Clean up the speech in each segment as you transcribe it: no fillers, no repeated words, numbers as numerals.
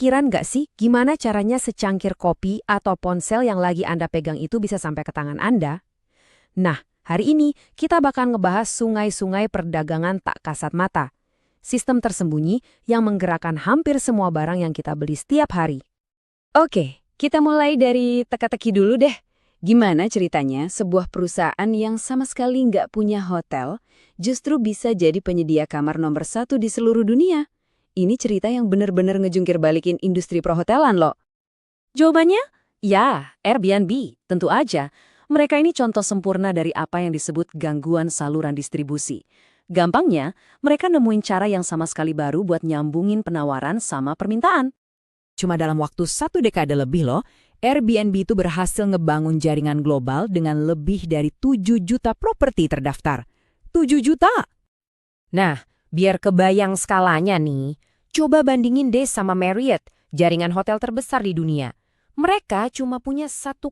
kepikiran nggak sih gimana caranya secangkir kopi atau ponsel yang lagi Anda pegang itu bisa sampai ke tangan Anda? Nah, hari ini kita bakal ngebahas sungai-sungai perdagangan tak kasat mata. Sistem tersembunyi yang menggerakkan hampir semua barang yang kita beli setiap hari. Oke, kita mulai dari teka-teki dulu deh. Gimana ceritanya sebuah perusahaan yang sama sekali nggak punya hotel justru bisa jadi penyedia kamar nomor 1 di seluruh dunia? Ini cerita yang benar-benar ngejungkir balikin industri perhotelan loh. Jawabannya? Ya, Airbnb. Tentu aja. Mereka ini contoh sempurna dari apa yang disebut gangguan saluran distribusi. Gampangnya, mereka nemuin cara yang sama sekali baru buat nyambungin penawaran sama permintaan. Cuma dalam waktu 1 dekade lebih loh, Airbnb itu berhasil ngebangun jaringan global dengan lebih dari 7 juta properti terdaftar. 7 juta! Nah, biar kebayang skalanya nih, coba bandingin deh sama Marriott, jaringan hotel terbesar di dunia. Mereka cuma punya 1,4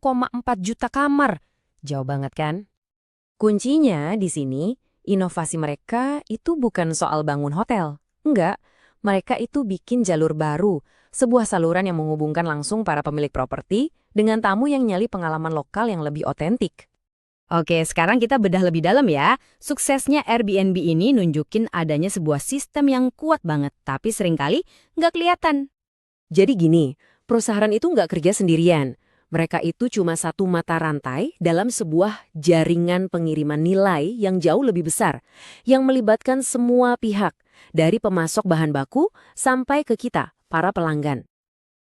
juta kamar. Jauh banget kan? Kuncinya di sini, inovasi mereka itu bukan soal bangun hotel. Enggak, mereka itu bikin jalur baru, sebuah saluran yang menghubungkan langsung para pemilik properti dengan tamu yang nyali pengalaman lokal yang lebih otentik. Oke, sekarang kita bedah lebih dalam ya. Suksesnya Airbnb ini nunjukin adanya sebuah sistem yang kuat banget, tapi seringkali nggak kelihatan. Jadi gini, perusahaan itu nggak kerja sendirian. Mereka itu cuma satu mata rantai dalam sebuah jaringan pengiriman nilai yang jauh lebih besar, yang melibatkan semua pihak, dari pemasok bahan baku sampai ke kita, para pelanggan.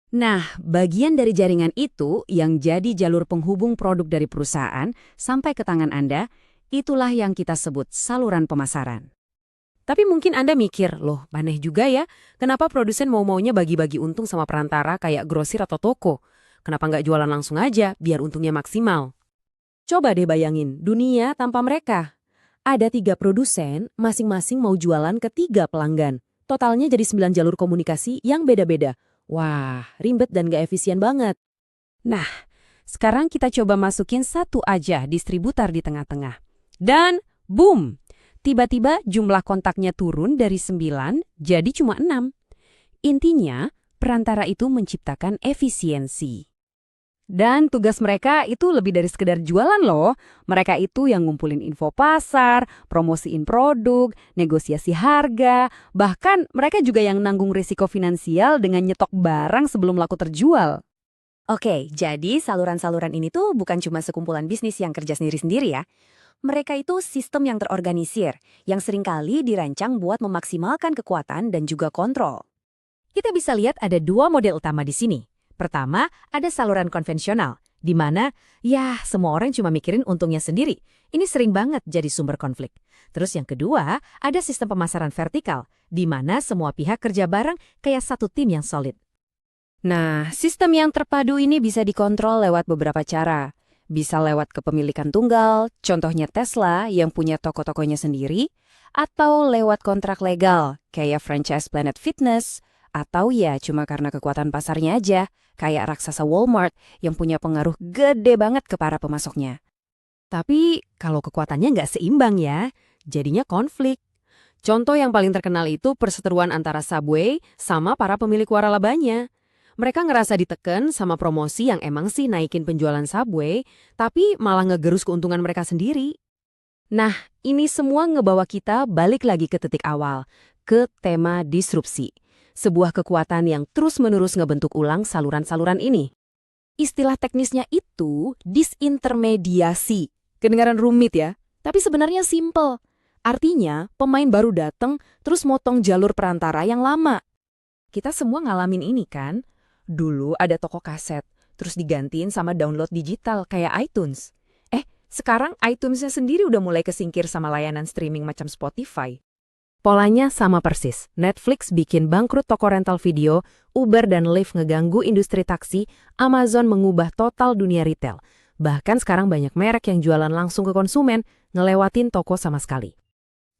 Nah, bagian dari jaringan itu yang jadi jalur penghubung produk dari perusahaan sampai ke tangan Anda, itulah yang kita sebut saluran pemasaran. Tapi mungkin Anda mikir, loh aneh juga ya, kenapa produsen mau-maunya bagi-bagi untung sama perantara kayak grosir atau toko? Kenapa nggak jualan langsung aja, biar untungnya maksimal? Coba deh bayangin, dunia tanpa mereka. Ada 3 produsen, masing-masing mau jualan ke 3 pelanggan. Totalnya jadi 9 jalur komunikasi yang beda-beda. Wah, ribet dan gak efisien banget. Nah, sekarang kita coba masukin satu aja distributor di tengah-tengah. Dan boom! Tiba-tiba jumlah kontaknya turun dari 9 jadi cuma 6. Intinya, perantara itu menciptakan efisiensi. Dan tugas mereka itu lebih dari sekedar jualan loh. Mereka itu yang ngumpulin info pasar, promosiin produk, negosiasi harga, bahkan mereka juga yang nanggung risiko finansial dengan nyetok barang sebelum laku terjual. Oke, jadi saluran-saluran ini tuh bukan cuma sekumpulan bisnis yang kerja sendiri-sendiri ya. Mereka itu sistem yang terorganisir, yang seringkali dirancang buat memaksimalkan kekuatan dan juga kontrol. Kita bisa lihat ada 2 model utama di sini. Pertama, ada saluran konvensional, di mana, ya, semua orang cuma mikirin untungnya sendiri. Ini sering banget jadi sumber konflik. Terus yang kedua, ada sistem pemasaran vertikal, di mana semua pihak kerja bareng kayak satu tim yang solid. Nah, sistem yang terpadu ini bisa dikontrol lewat beberapa cara. Bisa lewat kepemilikan tunggal, contohnya Tesla yang punya toko-tokonya sendiri, atau lewat kontrak legal, kayak franchise Planet Fitness, atau ya cuma karena kekuatan pasarnya aja, kayak raksasa Walmart yang punya pengaruh gede banget ke para pemasoknya. Tapi kalau kekuatannya nggak seimbang ya, jadinya konflik. Contoh yang paling terkenal itu perseteruan antara Subway sama para pemilik waralabanya. Mereka ngerasa diteken sama promosi yang emang sih naikin penjualan Subway, tapi malah ngegerus keuntungan mereka sendiri. Nah, ini semua ngebawa kita balik lagi ke titik awal, ke tema disrupsi. Sebuah kekuatan yang terus-menerus ngebentuk ulang saluran-saluran ini. Istilah teknisnya itu disintermediasi. Kedengaran rumit ya, tapi sebenarnya simple. Artinya, pemain baru datang terus motong jalur perantara yang lama. Kita semua ngalamin ini kan? Dulu ada toko kaset, terus digantiin sama download digital kayak iTunes. Sekarang iTunes-nya sendiri udah mulai kesingkir sama layanan streaming macam Spotify. Polanya sama persis. Netflix bikin bangkrut toko rental video, Uber dan Lyft ngeganggu industri taksi, Amazon mengubah total dunia retail. Bahkan sekarang banyak merek yang jualan langsung ke konsumen, ngelewatin toko sama sekali.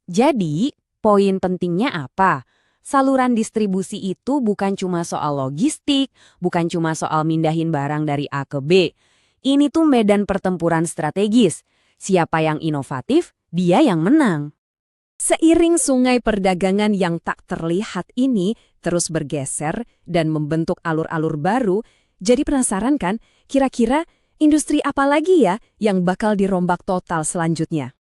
Jadi, poin pentingnya apa? Saluran distribusi itu bukan cuma soal logistik, bukan cuma soal mindahin barang dari A ke B. Ini tuh medan pertempuran strategis. Siapa yang inovatif, dia yang menang. Seiring sungai perdagangan yang tak terlihat ini terus bergeser dan membentuk alur-alur baru, jadi penasaran kan, kira-kira industri apa lagi ya yang bakal dirombak total selanjutnya?